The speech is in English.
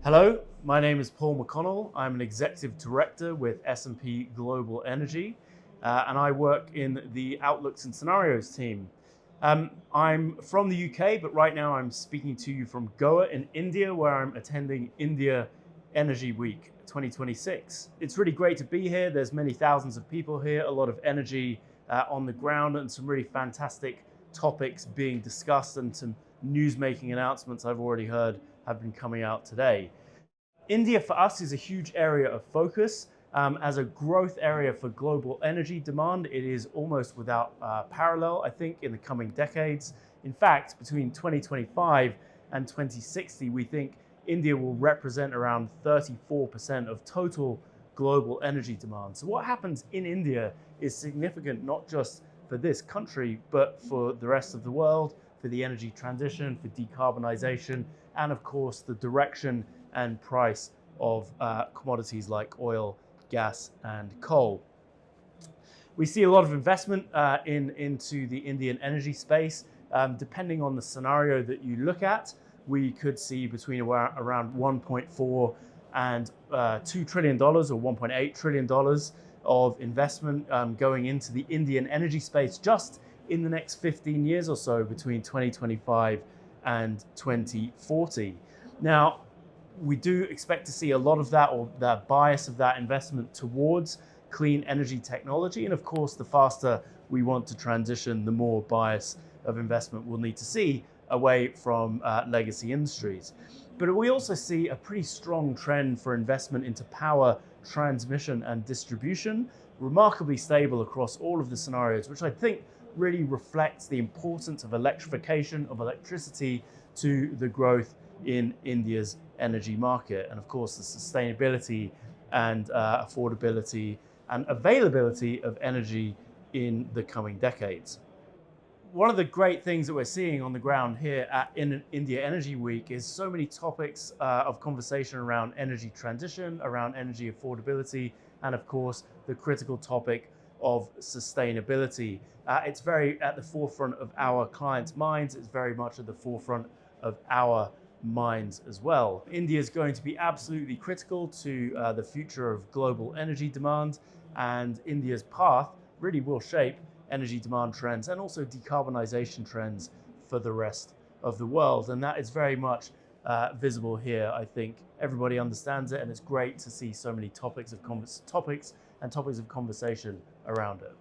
Hello, my name is Paul McConnell. I'm an executive director with S&P Global Energy, and I work in the Outlooks and Scenarios team. I'm from the UK, but right now I'm speaking to you from Goa in India, where I'm attending India Energy Week 2026. It's really great to be here. There's many thousands of people here, a lot of energy on the ground, and some really fantastic topics being discussed, and some news-making announcements I've already heard have been coming out today. India for us is a huge area of focus. As a growth area for global energy demand, it is almost without parallel, I think, in the coming decades. In fact, between 2025 and 2060, we think India will represent around 34% of total global energy demand. So what happens in India is significant, not just for this country, but for the rest of the world, for the energy transition, for decarbonization, and of course, the direction and price of commodities like oil, gas, and coal. We see a lot of investment into the Indian energy space. Depending on the scenario that you look at, we could see between around 1.4 and $2 trillion or $1.8 trillion of investment going into the Indian energy space just in the next 15 years or so, between 2025 and 2040. Now, we do expect to see a lot of that, or the bias of that investment towards clean energy technology. And of course, the faster we want to transition, the more bias of investment we'll need to see away from legacy industries. But we also see a pretty strong trend for investment into power transmission and distribution, remarkably stable across all of the scenarios, which I think really reflects the importance of electrification, of electricity, to the growth in India's energy market, and of course the sustainability and affordability and availability of energy in the coming decades. One of the great things that we're seeing on the ground here at India Energy Week is so many topics of conversation around energy transition, around energy affordability, and of course the critical topic of sustainability. It's very at the forefront of our clients' minds. It's very much at the forefront of our minds as well. India is going to be absolutely critical to the future of global energy demand, and India's path really will shape energy demand trends and also decarbonization trends for the rest of the world. And that is very much visible here. I think everybody understands it, and it's great to see so many topics and topics of conversation around it.